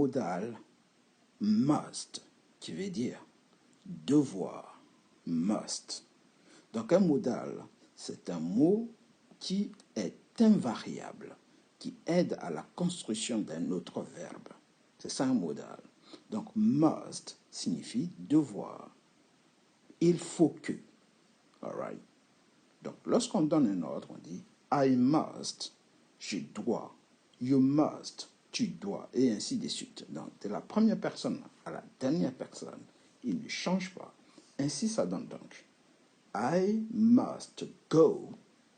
modal must, qui veut dire devoir, must. Donc un modal, c'est un mot qui est invariable, qui aide à la construction d'un autre verbe. C'est ça un modal. Donc must signifie devoir. Il faut que. Alright. Donc lorsqu'on donne un ordre, on dit I must, je dois. You must, tu dois, et ainsi de suite. Donc de la première personne à la dernière personne, il ne change pas. Ainsi ça donne donc I must go.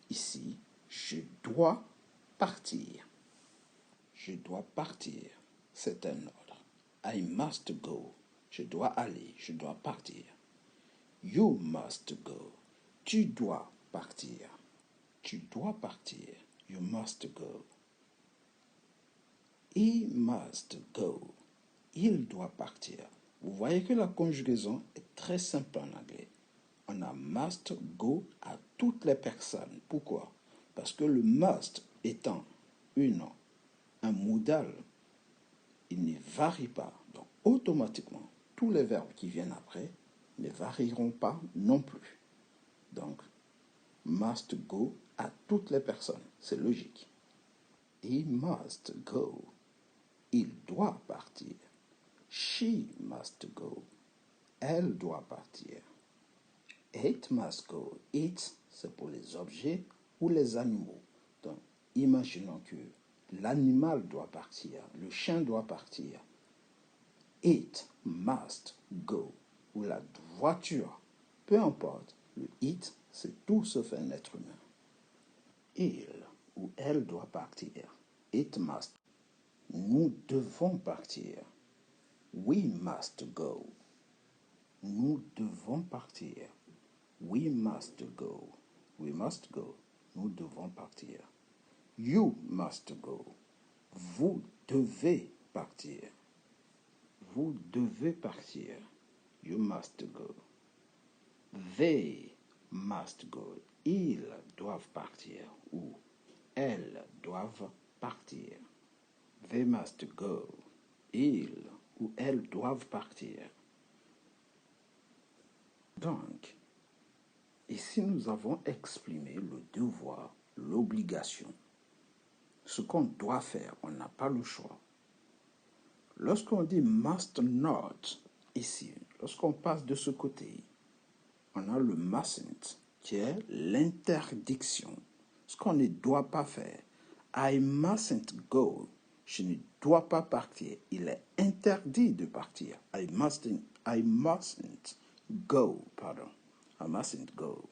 Ici, je dois partir. Je dois partir. C'est un ordre. I must go. Je dois aller. Je dois partir. You must go. Tu dois partir. Tu dois partir. You must go. He must go. Il doit partir. Vous voyez que la conjugaison est très simple en anglais. On a must go à toutes les personnes. Pourquoi? Parce que le must étant un modal, il ne varie pas. Donc automatiquement, tous les verbes qui viennent après ne varieront pas non plus. Donc, must go à toutes les personnes. C'est logique. He must go. Il doit partir. She must go. Elle doit partir. It must go. It, c'est pour les objets ou les animaux. Donc, imaginons que l'animal doit partir, le chien doit partir. It must go. Ou la voiture. Peu importe, le it, c'est tout sauf un être humain. Il ou elle doit partir. It must. Nous devons partir. We must go. Nous devons partir. We must go. We must go. Nous devons partir. You must go. Vous devez partir. Vous devez partir. You must go. They must go. Ils doivent partir ou elles doivent partir. They must go. Ils ou elles doivent partir. Donc, ici nous avons exprimé le devoir, l'obligation. Ce qu'on doit faire, on n'a pas le choix. Lorsqu'on dit must not, ici, lorsqu'on passe de ce côté, on a le mustn't, qui est l'interdiction. Ce qu'on ne doit pas faire. I mustn't go. Je ne dois pas partir. Il est interdit de partir. I mustn't go, pardon. I mustn't go.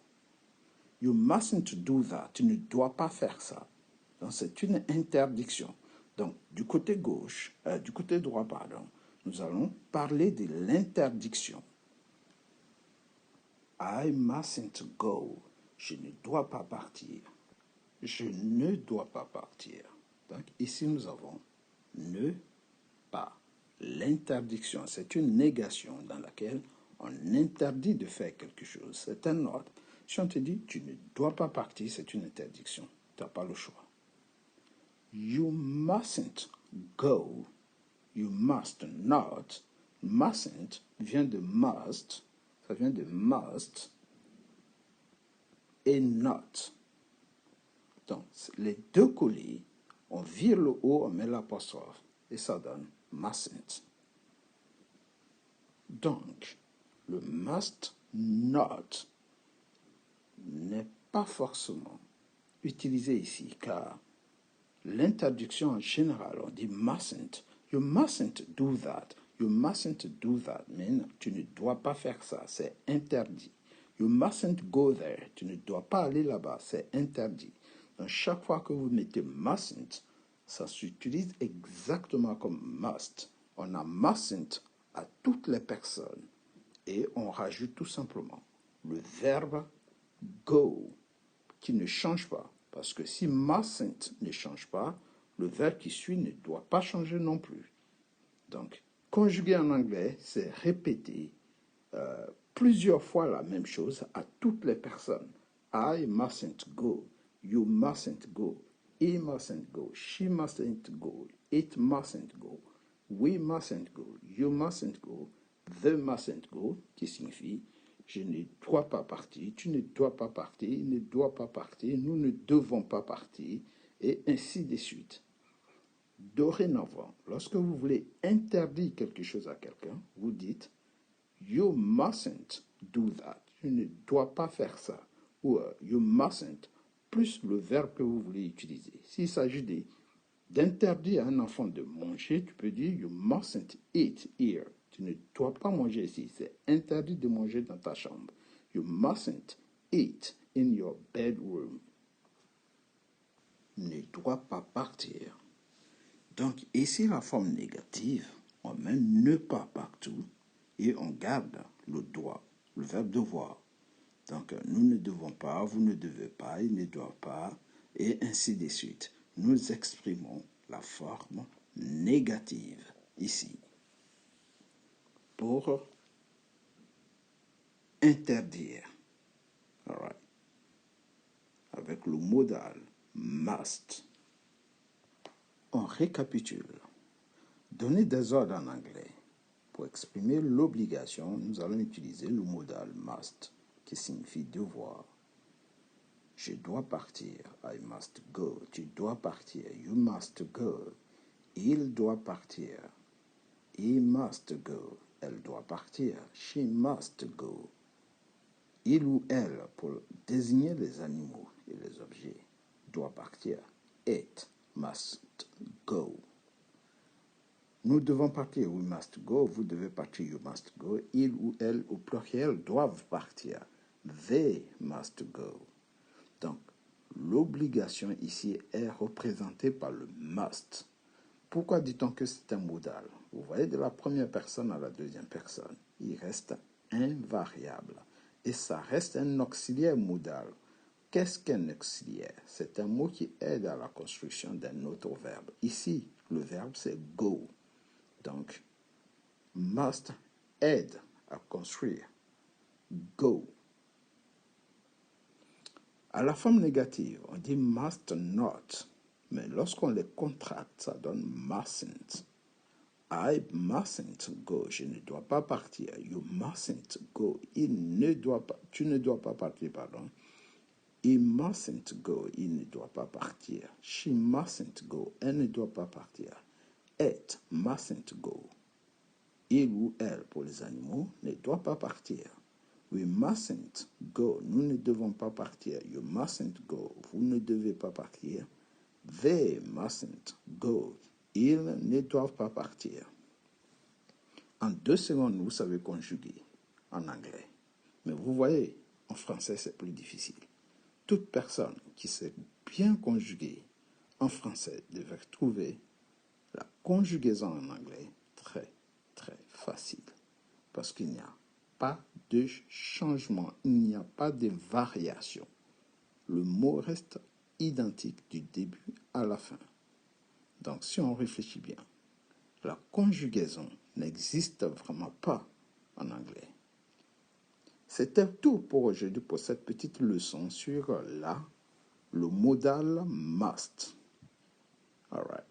You mustn't do that. Tu ne dois pas faire ça. Donc, c'est une interdiction. Donc, du côté droit, pardon, nous allons parler de l'interdiction. I mustn't go. Je ne dois pas partir. Je ne dois pas partir. Donc, ici, nous avons ne pas. L'interdiction, c'est une négation dans laquelle on interdit de faire quelque chose. C'est un ordre. Si on te dit, tu ne dois pas partir, c'est une interdiction. Tu n'as pas le choix. You mustn't go. You must not. Mustn't vient de must. Ça vient de must et not. Donc, les deux collés, on vire le O, on met l'apostrophe et ça donne mustn't. Donc, le must not n'est pas forcément utilisé ici car l'interdiction en général, on dit mustn't. You mustn't do that. You mustn't do that. Mais non, tu ne dois pas faire ça. C'est interdit. You mustn't go there. Tu ne dois pas aller là-bas. C'est interdit. Donc, chaque fois que vous mettez mustn't, ça s'utilise exactement comme must. On a mustn't à toutes les personnes. Et on rajoute tout simplement le verbe go qui ne change pas. Parce que si mustn't ne change pas, le verbe qui suit ne doit pas changer non plus. Donc, conjuguer en anglais, c'est répéter plusieurs fois la même chose à toutes les personnes. I mustn't go. You mustn't go. He mustn't go. She mustn't go. It mustn't go. We mustn't go. You mustn't go. They mustn't go, qui signifie je ne dois pas partir, tu ne dois pas partir, il ne doit pas partir, nous ne devons pas partir, et ainsi de suite. Dorénavant, lorsque vous voulez interdire quelque chose à quelqu'un, vous dites You mustn't do that. Tu ne dois pas faire ça. Ou you mustn't, plus le verbe que vous voulez utiliser. S'il s'agit d'interdire à un enfant de manger, tu peux dire You mustn't eat here. Tu ne dois pas manger ici. C'est interdit de manger dans ta chambre. You mustn't eat in your bedroom. Ne doit pas partir. Donc ici, la forme négative, on met ne pas partout et on garde le doit, le verbe devoir. Donc nous ne devons pas, vous ne devez pas, il ne doit pas, et ainsi de suite. Nous exprimons la forme négative ici. Pour interdire. All right. Avec le modal must. On récapitule. Donner des ordres en anglais. Pour exprimer l'obligation, nous allons utiliser le modal must, qui signifie devoir. Je dois partir, I must go. Tu dois partir, you must go. Il doit partir, he must go. Elle doit partir, she must go. Il ou elle, pour désigner les animaux et les objets, doit partir. It must go. Nous devons partir, we must go. Vous devez partir, you must go. Il ou elle, au pluriel, doivent partir. They must go. Donc, l'obligation ici est représentée par le must. Pourquoi dit-on que c'est un modal? Vous voyez, de la première personne à la deuxième personne, il reste invariable. Et ça reste un auxiliaire modal. Qu'est-ce qu'un auxiliaire? C'est un mot qui aide à la construction d'un autre verbe. Ici, le verbe, c'est go. Donc, must aide à construire. Go. À la forme négative, on dit must not. Mais lorsqu'on les contracte, ça donne mustn't. I mustn't go. Je ne dois pas partir. You mustn't go. Il ne doit pas. Tu ne dois pas partir, pardon. He mustn't go. Il ne doit pas partir. She mustn't go. Elle ne doit pas partir. It mustn't go. Il ou elle, pour les animaux, ne doit pas partir. We mustn't go. Nous ne devons pas partir. You mustn't go. Vous ne devez pas partir. They mustn't go. Ils ne doivent pas partir. En 2 secondes, vous savez conjuguer en anglais. Mais vous voyez, en français, c'est plus difficile. Toute personne qui sait bien conjuguer en français devrait trouver la conjugaison en anglais très, très facile. Parce qu'il n'y a pas de changement, il n'y a pas de variation. Le mot reste identique du début à la fin. Donc, si on réfléchit bien, la conjugaison n'existe vraiment pas en anglais. C'était tout pour aujourd'hui, pour cette petite leçon sur le modal must. All right.